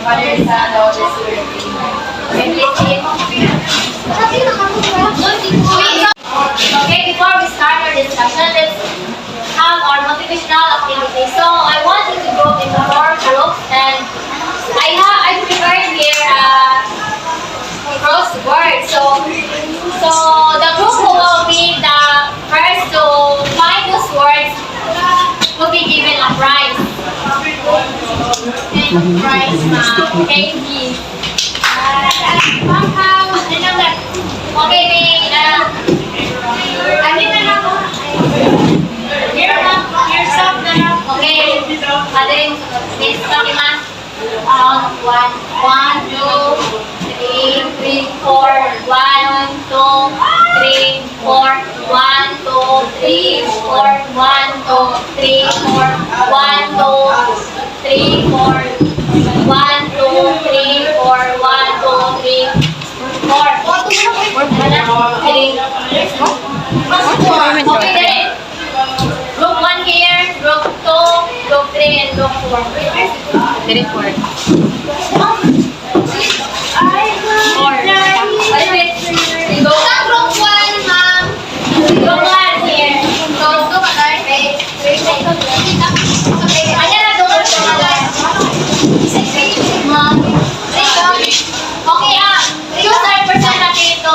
Father, Son, Holy Spirit. Okay, before we start our discussion, let's have our motivational activity. So I want you to go into 4 groups, and I prepared here crossword. So the group who will be the first to find those words will be given a prize. And prize candy. Okay, okay, next Fatima. 1, 2, 3, 4, 1, 2, 3, 4, 1, 2, 3, 4, 1, 2, 3, 4, 1, 2, 3, 4, 1, 2, 3, 4, 1, 2, 3, 4. Okay, group 1 here, group 2, group 3, and group 4. Very 4. 4. Go. Group 1, ma'am. Group 1 here. Go. Ayan na, group 2. Ma'am. Okay, choose our representative to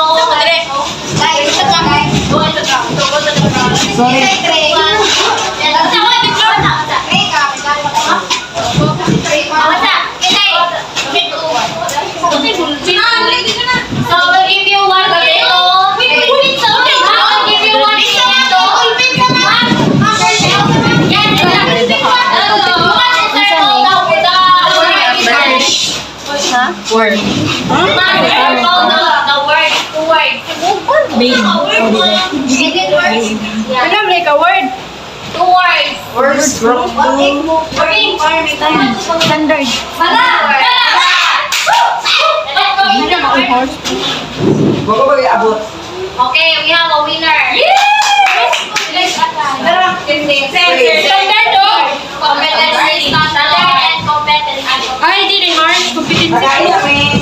So we'll give you 1 potato. I'll give you 1 potato. Word. The word. 2 words. Alam like a word. 2 words. Words. Group 2. Standard. Okay, we have a winner. Competency, standard, and competency. Ay, hindi rin hard. Competency.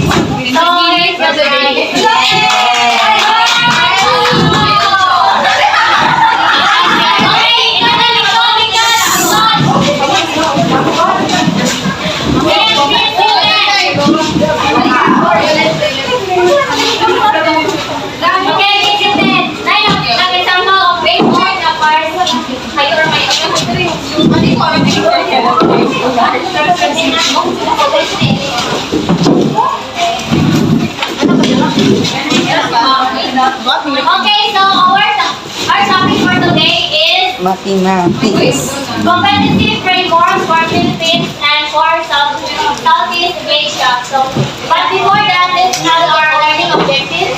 So, here's the prize. Okay, so our topic for today is Mathematics. competitive framework for Philippines and for Southeast Asia. So, but before that, let's have our learning objectives.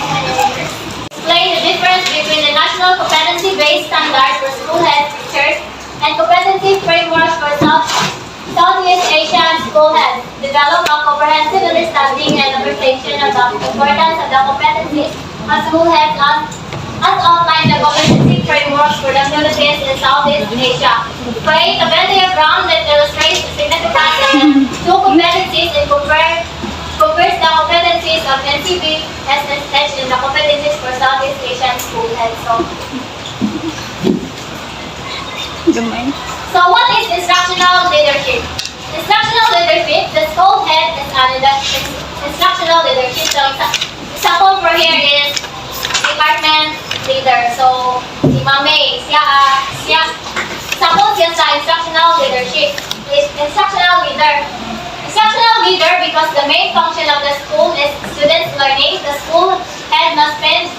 Explain the difference between the national competency-based standards for school head teachers and competency frameworks for Southeast Asian school heads. Develop a comprehensive understanding and appreciation of the importance of the competencies of school heads as outlined the competency frameworks for the Philippines and Southeast Asia. Create a Venn diagram that illustrates the significance of the 2 competencies and compares the competencies of NCB, SSH, and the competencies for Southeast Asian school heads. So what is instructional leadership? Instructional leadership, the school head is an instructional leadership. So example for here is department leader. So si Mame, example siya sa instructional leadership. Instructional leader. Instructional leader because the main function of the school is students learning. The school head must spend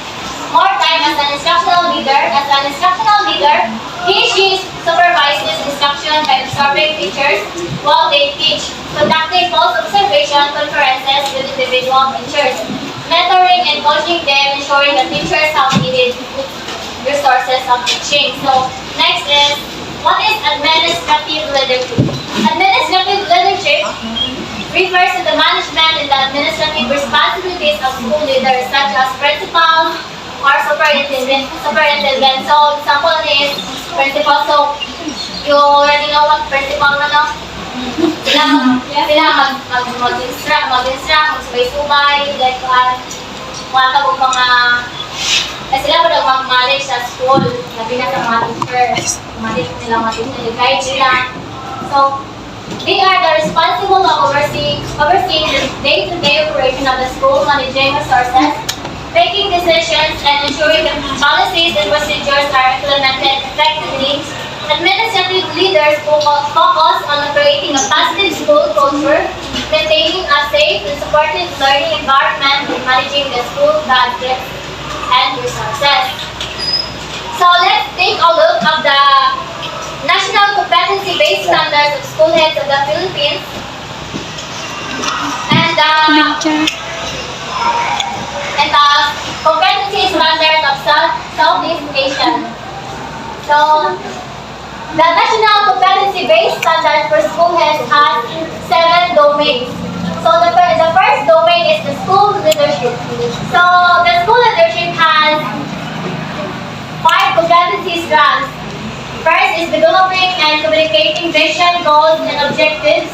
more time as an instructional leader. As an instructional leader, she supervises instruction by observing teachers while they teach, conducting post-observation conferences with individual teachers, mentoring and coaching them, ensuring that teachers have needed resources of teaching. So, next is, what is administrative leadership? Administrative leadership refers to the management and the administrative responsibilities of school leaders such as principal or superintendent. So, example is principal. So, you already know what principal na, no? Sila mag-instruct, magsubay-subay, like, mga tabog mga, sila po daw mag-manage sa school, labi na sa mga teacher, manage nila, mga teacher, guide nila. So, they are the responsible of overseeing the day-to-day operation of the school, managing resources, making decisions, and ensuring that policies and procedures are implemented effectively. Administrative leaders focus on creating a positive school culture, maintaining a safe and supportive learning environment, and managing the school budget and resources. So let's take a look at the National Competency-Based Standards of School Heads of the Philippines. And the Competency Standard of Southeast Asia. So, the National Competency-Based Standard for School Heads has 7 domains. So, the first domain is the school leadership. So, the school leadership has 5 competency strands. First is developing and communicating vision, goals, and objectives,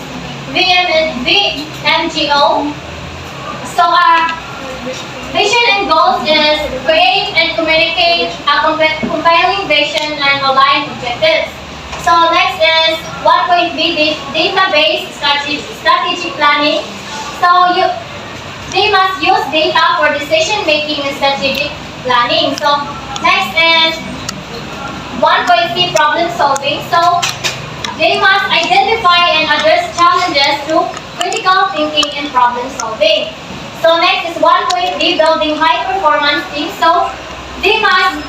VMGO. So, vision and goals is create and communicate a compelling vision and aligned objectives. So next is 1.B, data-based strategic planning. So they must use data for decision making and strategic planning. So next is 1.C, problem solving. So they must identify and address challenges through critical thinking and problem solving. So next is 1.D, building high performance teams. So they must,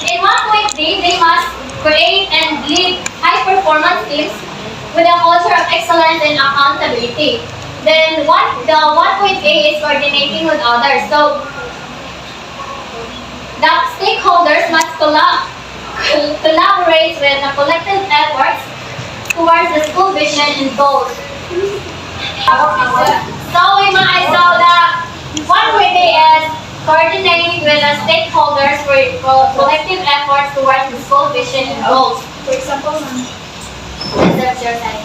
in 1.D, they must create and lead high performance teams with a culture of excellence and accountability. Then the 1.A is coordinating with others. So the stakeholders must collaborate with the collective efforts towards the school vision and goals. So the 1.A is coordinating with the stakeholders for collective efforts towards the school vision and goals. For example, that's your side.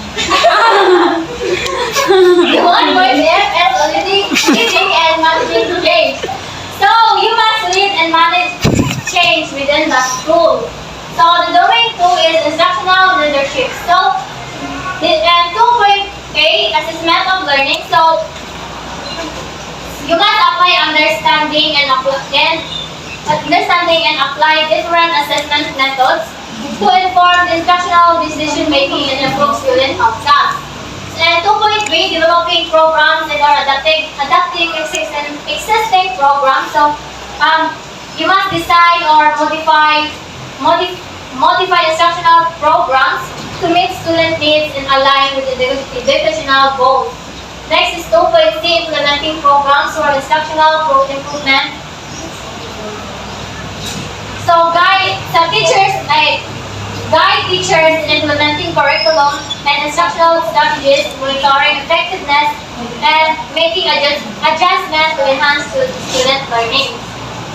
The 1.F is leading and managing change. So you must lead and manage change within the school. So the domain 2 is instructional leadership. So and 2.A, assessment of learning. So you must apply understanding and apply different assessment methods to inform instructional decision making and improve student outcomes. And 2.B, developing programs and or adapting existing programs. So you must design or modify instructional programs to meet student needs and align with the educational goals. Next is 2.C, implementing programs for instructional improvement. So guide teachers in implementing curriculum and instructional strategies, monitoring effectiveness, and making adjustments to enhance student learning.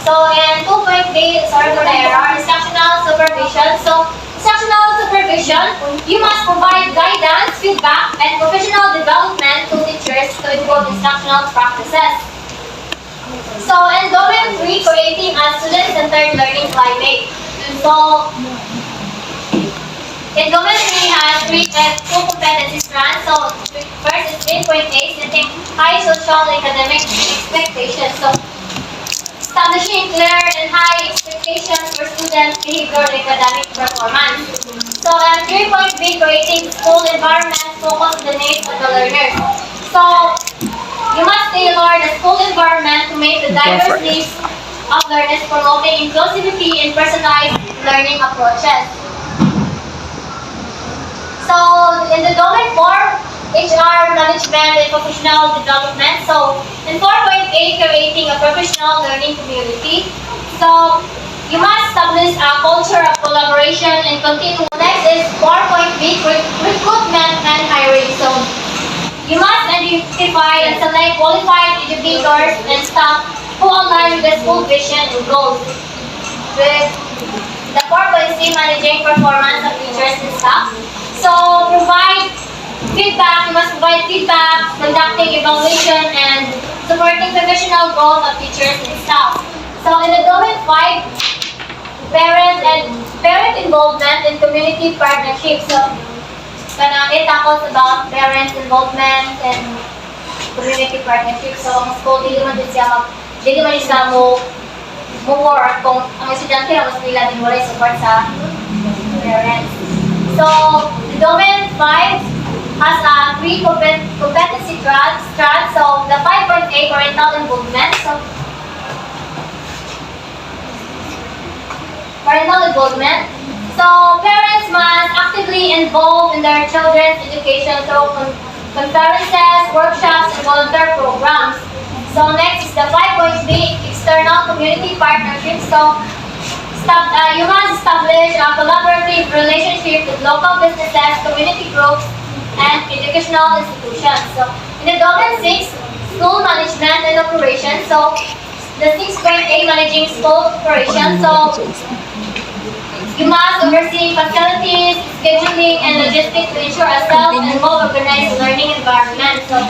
So in 2.B, sorry for the error, instructional supervision. So instructional supervision, you must provide guidance, feedback, and professional development to teachers to improve instructional practices. So in domain 3, creating a student-centered learning climate. So in domain 3 has 2 competency strands. So first is 3.8, setting high social and academic expectations. So establishing clear and high expectations for students' behavior and academic performance. So, 3.B, creating school environment focused on the needs of the learners. So, you must tailor the school environment to meet the diverse needs of learners, promoting inclusivity and personalized learning approaches. So, in the domain 4, HR, management, and professional development. So, in 4.8, creating a professional learning community. So, you must establish a culture of collaboration and continue. Next is 4.B, recruitment and hiring. So, you must identify and select qualified educators and staff who align with the school vision and goals. With the 4.C, managing performance of teachers and staff. So, provide Feedback, you must provide feedback, conducting evaluation, and supporting professional growth of teachers and staff. So in the domain 5, parent involvement and community partnership. So it tackles about parents involvement and community partnership. So ang school, hindi man siya mo work kung ang estudyante na mas nila din wala support sa parents. So, the domain 5 has a 3 competency strands. So, the 5.8 parental involvement. So, parents must actively involve in their children's education through conferences, workshops, and volunteer programs. So next is the 5.B, external community partnership. So you must establish a collaborative relationship with local businesses, community groups, and educational institutions. So in the domain 6, school management and operations. So the 6.A, managing school operations. So you must oversee facilities, scheduling, and logistics to ensure a self and well-organized learning environment. So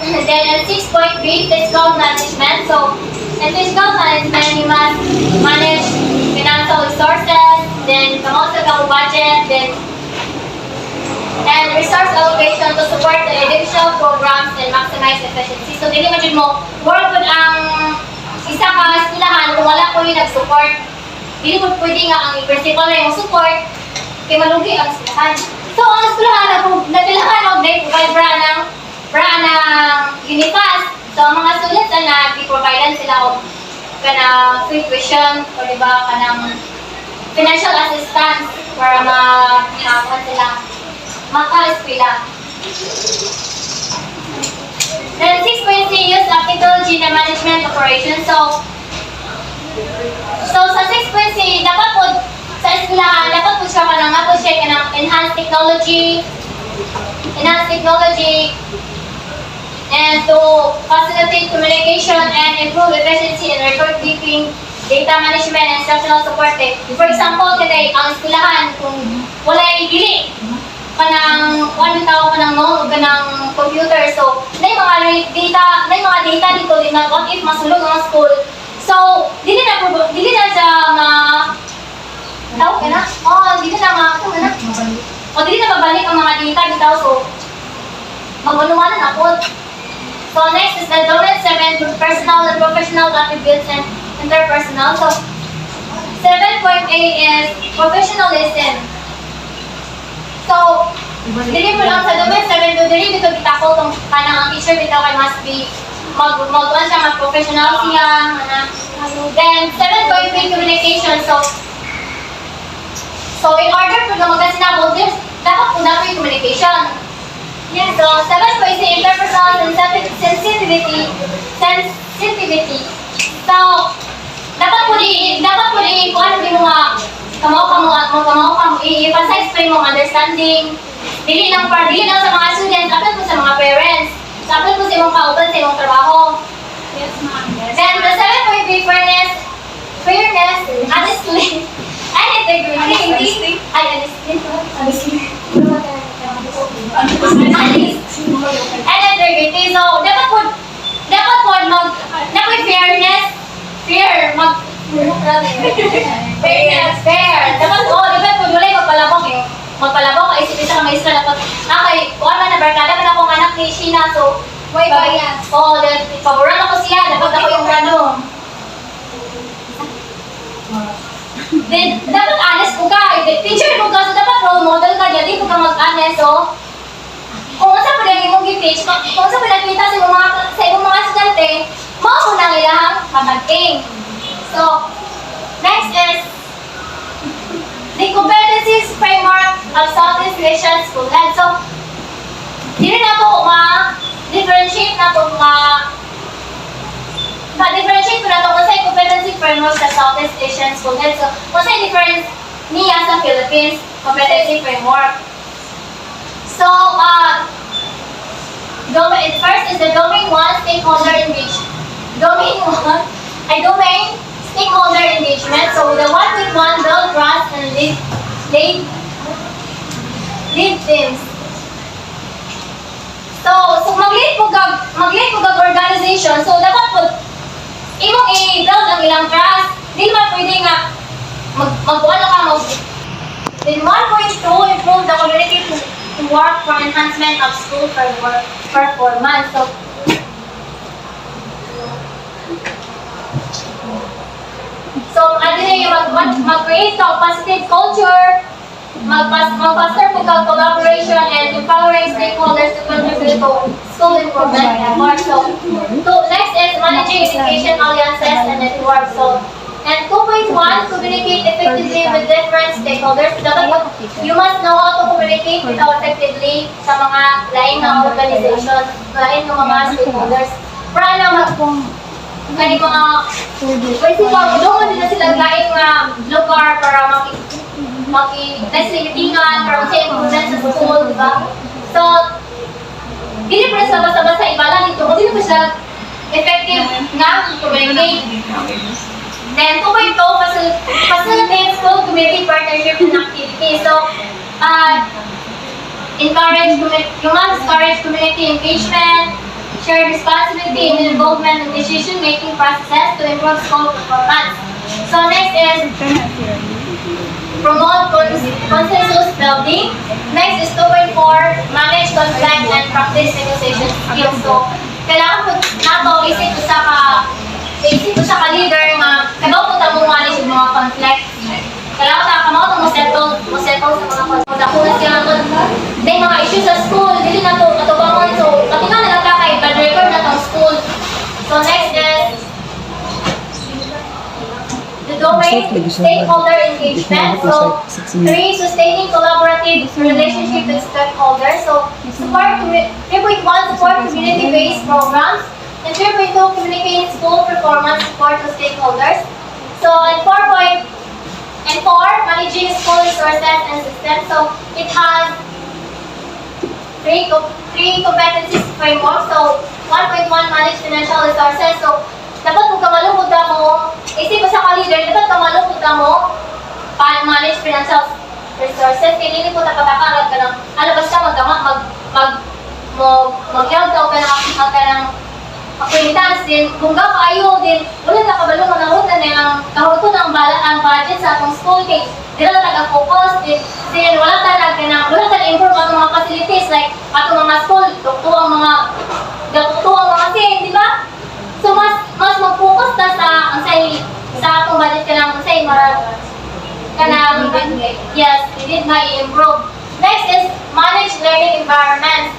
and then at 6.B, fiscal management. So, in fiscal management, you must manage financial resources, then come also the budget, and resource allocation to support the educational programs and maximize efficiency. So, dili man jud mo work with ang isa ka eskwelahan kung wala ko yung nag-support. Dili mo pwede nga ang principal na yung support kay malugi ang eskwelahan. So, ang eskwelahan na nagkailangan mag-provide ng Unifast. So, ang mga students na i-providean sila o kanang free tuition o diba kanang financial assistance para maka-eskwela. Then 6.3, use of technology na management operations. So sa 6.3, dapat po sa eskwelahan, dapat po siya kanang enhanced technology, and to facilitate communication and improve efficiency in record keeping, data management, and instructional support. For example, today, ang eskwelahan, kung wala i-dili, kanang noon o kanang computer, so, may mga data dito din na what if masulog ang school. So, dili na mabalik ang mga data dito, so, magmanuwanan ako. So next is the domain 7, personal and professional attributes and interpersonal. So 7.A is professionalism. So dili mo lang sa domain 7 to dili dito bitako tong kanang ang teacher bitaw kay must be mag-uwan siya, mag-professional siya. Then 7.B, communication. So in order for na magkasinabot, dapat po na yung communication. Yeah, so 7.C, interpersonal sensitivity. So, dapat po kung ano di mo nga i-emphasize pa yung understanding. Dili lang sa mga students, dapat po sa mga parents. Dapat po sa imong kauban sa imong trabaho. Yes, ma'am. Then, the 7.B, fairness, honesty, and integrity. And integrity. So, dapat po fairness, fair. Dapat po, wala magpalabok eh. Magpalabok, isipin sa mga isla, dapat, kung ano na, barkada ka na akong anak ni Sheena, so, may bias. Paboran ako siya, dapat ako yung Then, dapat honest ko ka. Teacher mo ka, so dapat role model ka, di ko ka mag-honest, so, kung saan pa lang imong gi-teach, kung saan pa nakita sa imong mga estudyante, mao po nang ilahang mabagking. So, next is the competencies framework of Southeast Asian School Head. So, dili na po ma-differentiate na po ma-differentiate po na ito kung saan competency framework sa Southeast Asian School Head. So, kung saan difference niya sa Philippines competency framework. So, first is the domain 1, stakeholder engagement. Domain stakeholder engagement. So, the 1.1, build trust and lead lead teams. So mag-lead po kag organization. So dapat po imong i-build ang ilang trust. Di man pwede nga mag-ano ka Then 1.2, improve the community to work for enhancement of school performance. So ano na yung mag-create of positive culture, mag-foster po collaboration and empowering stakeholders to contribute to school improvement efforts. So next is managing education alliances and networks. And 2.1, communicate effectively with different stakeholders. Dapat you must know how to communicate effectively sa mga lain na organization, lain ng mga stakeholders. Para na kani mga pwede doon nila sila lain nga lugar para maki-neslitingan, para sa improvement sa school, di ba? So, hindi pa sa basta-basta ibala dito, hindi pa siya effective nga communicate. Then 2.2, facilitate school community partnership and activities. So, you must encourage community engagement, share responsibility and involvement in decision-making processes to improve school performance. So next is promote consensus building. Next is 2.4, manage conflict and practice negotiation skills. So, kailangan po nato isip sa ka-leader nga kagaw po mo manage yung mga conflict. Kailangan ta kamo mo settle sa mga conflict. Ako na siya may mga issues sa school, dili na to katubangon. So, pati nga nalang kay bad record na tong school. So next is the domain stakeholder engagement. So 3, sustaining collaborative relationship with stakeholders. So support 3.1, support community-based programs. And 3.2, communicate school performance support to stakeholders. So and 4, managing school resources and systems. So it has three competencies framework. So 1.1, manage financial resources. So dapat kung kamalungkod mo, isip mo sa ka-leader, dapat kamalungkod mo manage financial resources. Kaya hindi po tapatakarag ka ng alabas ka mag-help daw ka ng acquaintance din, kung kayo din, wala na kabalo mo na hutan ang kahuto ng ang budget sa atong school kay di na taga-focus din wala ta improve ang mga facilities like atong mga school, dokto ang mga sin, di ba? So mas mag-focus ta sa atong budget kanang yes, we did na i-improve. Next is manage learning environments.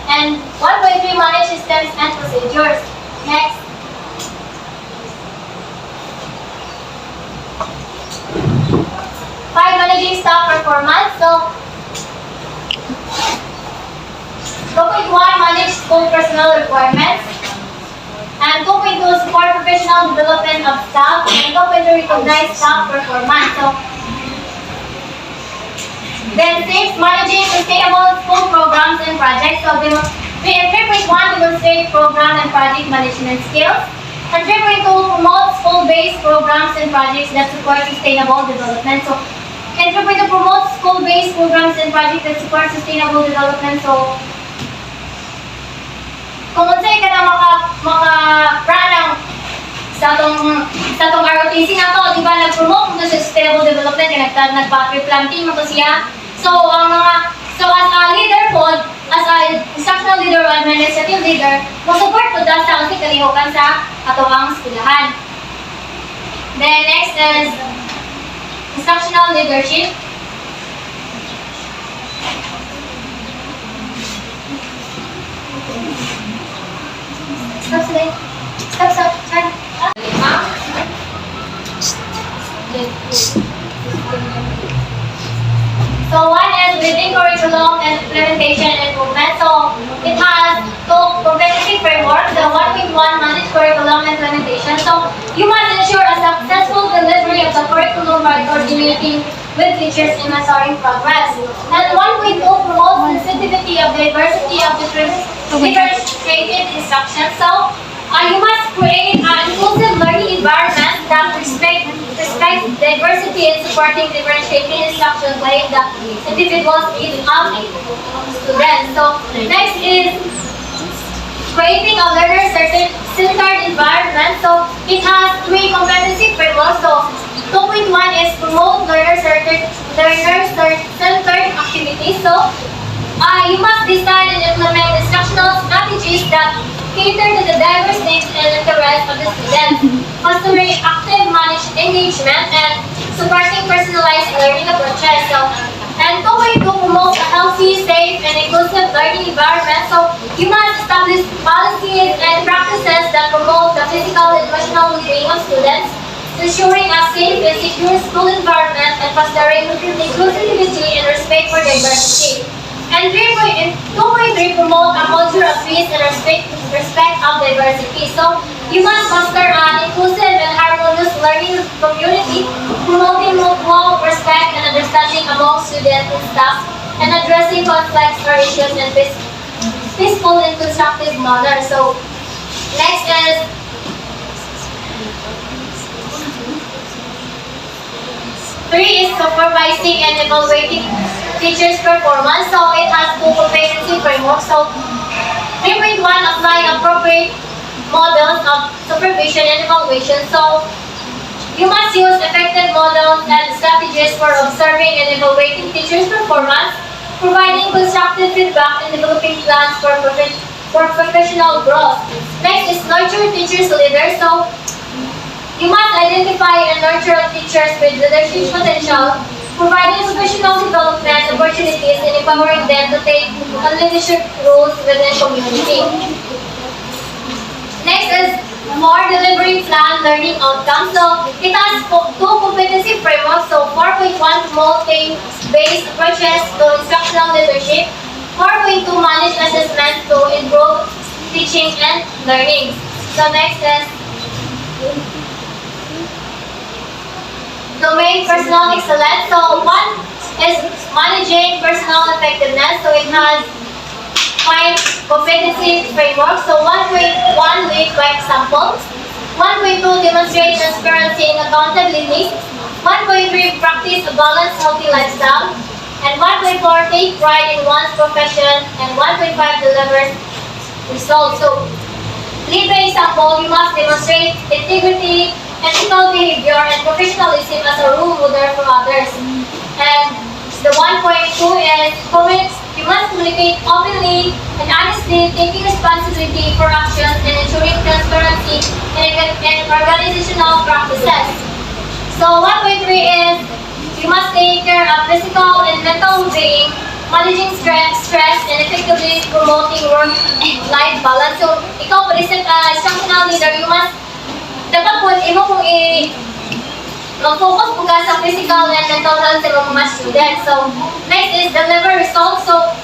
And 1.3, manage systems and procedures. Next. Managing staff performance. So, 2.1, manage school personnel requirements. And 2.2, support professional development of staff. And 2.3, recognize staff performance. So, then 6, managing sustainable school programs and projects. So, 3.1, demonstrate program and project management skills. And 3.2, promote school-based programs and projects that support sustainable development. So, and 3.2, promote school-based programs and projects that support sustainable development. So, kung unsay ka na maka-run sa atong ROTC na to, di ba, nag-promote mo sa sustainable development, nagpa-tree planting mo to siya. So, as a leader po, as a instructional leader or administrative leader, mo-support po dahil sa kasi kalihukan sa katuwang skulahan. Then, next is instructional leadership. Stop. Turn. So one is within curriculum and implementation improvement. So it has two competency framework. The 1.1, manage curriculum implementation. So you must ensure a successful delivery of the curriculum by coordinating with teachers in monitoring progress. And 1.2, promote sensitivity of diversity of differentiated instruction. So You must create an inclusive learning environment that respects diversity and supporting differentiating instruction by the individual's needs of students. So next is creating a learner-centered environment. So it has three competency frameworks. So 2.1 is promote learner-centered activities. So you must design and implement instructional strategies that cater to the diverse needs and interests of the students, fostering active engagement and supporting personalized learning approaches. So, and 2.2 promote a healthy, safe, and inclusive learning environment. So, you must establish policies and practices that promote the physical and emotional well-being of students, ensuring a safe and secure school environment and fostering inclusivity and respect for diversity. And 2.3 promote a culture of peace and respect of diversity. So you must foster an inclusive and harmonious learning community, promoting mutual respect and understanding among students and staff, and addressing conflicts or issues in peaceful and constructive manner. So next is three is supervising and evaluating teachers' performance. So it has two competency frameworks. So 3.1 apply appropriate models of supervision and evaluation. So you must use effective models and strategies for observing and evaluating teachers' performance, providing constructive feedback and developing plans for professional growth. Next is nurture teachers' leaders. So you must identify and nurture teachers with leadership potential, providing professional development opportunities and empowering them to take on leadership roles within community. Next is more delivering plan learning outcomes. So it has two competency frameworks. So 4.1 promote team-based approaches to instructional leadership. 4.2 manage assessment to improve teaching and learning. So next is domain personal excellence. So one is managing personal effectiveness. So it has 5 competency frameworks. So 1.1 lead by example. 1.2 demonstrate transparency and accountability. 1.3 practice a balanced healthy lifestyle. And 1.4 take pride in one's profession. And 1.5 delivers results. So lead by example, you must demonstrate integrity, ethical behavior, and professionalism as a role model for others. And the 1.2 is you must communicate openly and honestly, taking responsibility for actions and ensuring transparency and organizational practices. So 1.3 is you must take care of physical and mental well-being, managing stress, and effectively promoting work-life balance. So ikaw, for instructional leader, you must dapat po, imo kung mag-focus po ka sa physical and mental health sa mga students. So, next is deliver results. So,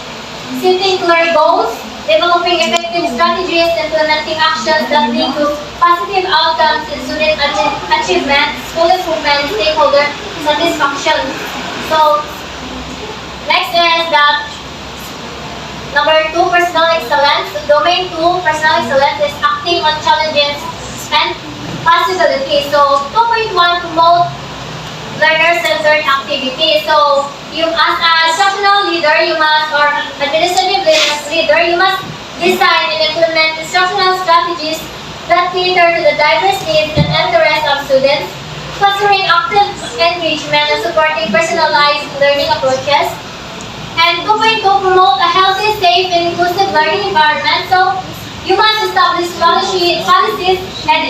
setting clear goals, developing effective strategies, implementing actions that lead to positive outcomes in student achievement, school improvement, and stakeholder satisfaction. So, next is that number 2, personal excellence. Domain 2, personal excellence is acting on challenges and possibility. So 2.1 promote learner-centered activity. So you as a instructional leader, you must, or administrative leader, you must design and implement instructional strategies that cater to the diverse needs and interests of students, fostering active engagement and supporting personalized learning approaches. And 2.2 promote a healthy, safe, and inclusive learning environment. So you must establish policies and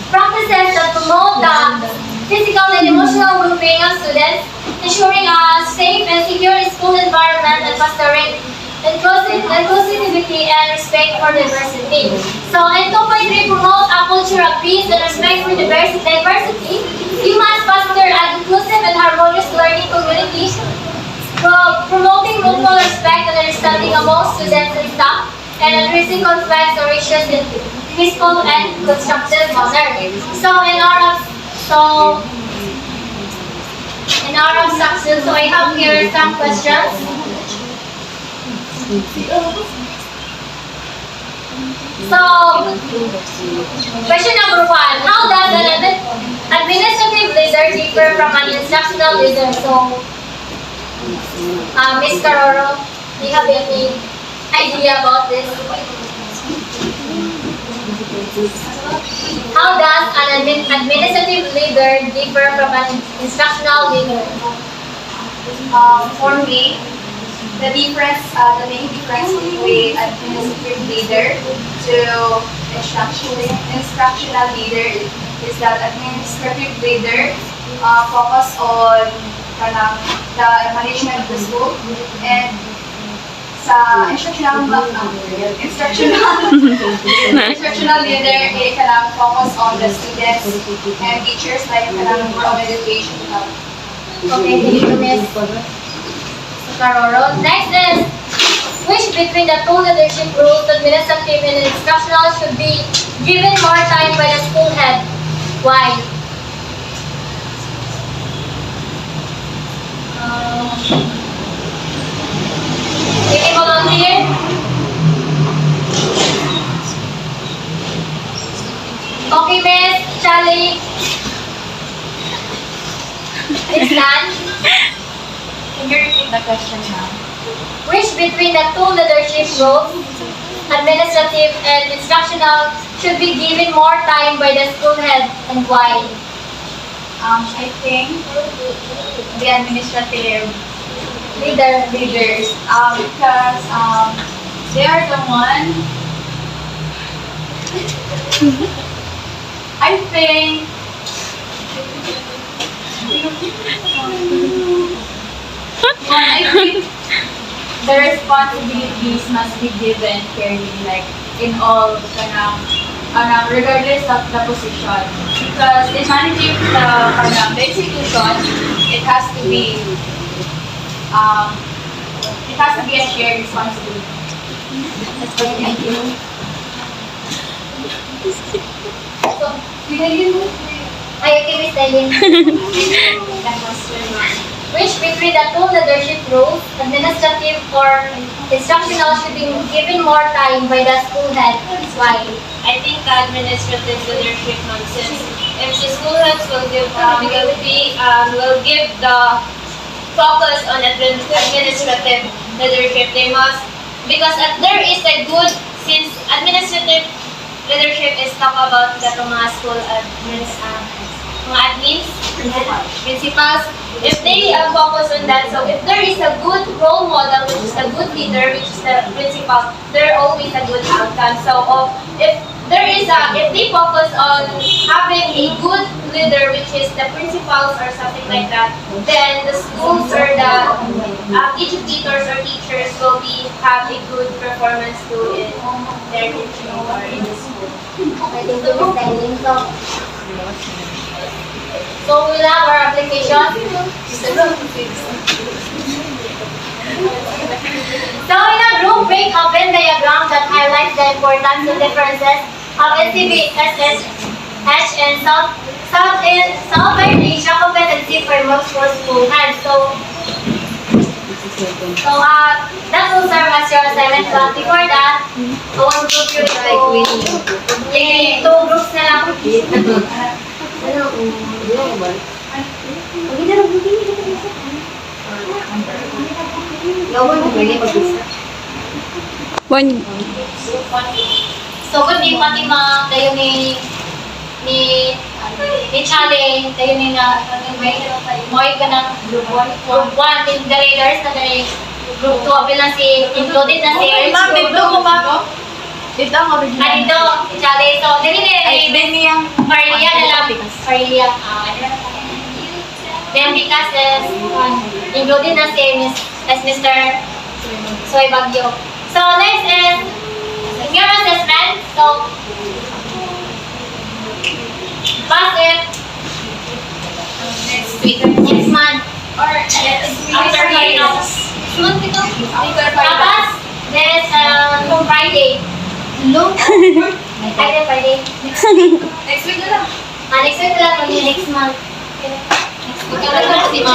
practices that promote the physical and emotional well-being of students, ensuring a safe and secure school environment and fostering inclusivity and respect for diversity. So, and 2.3 promote a culture of peace and respect for diversity. You must foster an inclusive and harmonious learning community, promoting mutual respect and understanding among students and staff, and addressing conflicts or issues in peaceful and constructive manner. So in our section, so I have here some questions. So, question number 1. How does an administrative leader differ from an instructional leader? So, Ms. Caroro, do you have any idea about this? How does an administrative leader differ from an instructional leader? For me, the main difference between administrative leader to instructional leader is that administrative leader focus on the management of the school, and sa instructional leader focus on the students and teachers, like more of education. Okay, thank you, Ms. Caroro. Next is, which between the two leadership roles, administrative and instructional, should be given more time by the school head? Why? Any volunteer? Okay, Miss Charlie. It's done. Can you repeat the question now? Which between the two leadership roles, administrative and instructional, should be given more time by the school head, and why? I think the administrative Leader. leaders, because they are the one. I think the responsibilities must be given fairly, like in all regardless of the position. Because in managing the institution, it has to be a shared responsibility. That's what I think. So, ay, okay, Miss Eileen. Which between the two leadership roles, administrative or instructional, should be given more time by the school head? Why? I think the administrative leadership nonsense. If the school heads will give will give the focus on administrative leadership, they must, because there is a good, since administrative leadership is talk about the mga school admins, mga admins, principals. If they focus on that, so if there is a good role model, which is a good leader, which is the principal, there always a good outcome. So if they focus on having a good leader, which is the principals or something like that, then the schools or the educators or teachers will have a good performance too in their teaching or in the school. I think to Miss Eileen. So we'll have our application. So in a group break-up Venn diagram that highlights the importance and differences of SCB, SSH, and Southern Asia competency frameworks for school heads. So that will serve as your assignment. But before that, I want to group you into two groups na lang. One. So, good din Fatima, dayo ni Charlie, dayo ni Moy ka ng group 1, in the leaders, na dayo group 2, bilang included na si Ma'am, dito ko ba? Dito ang original. dito, si Charlie. So, dito Ay, ni din niyang Maria na lang. Maria. Then, because included na si Mr. Soy Bagyo. So, next is your assessment. So, pass it next month or after finals. Month ito. Tapos, there's Friday. Friday. next week na lang. Next week lang, next month. Next week.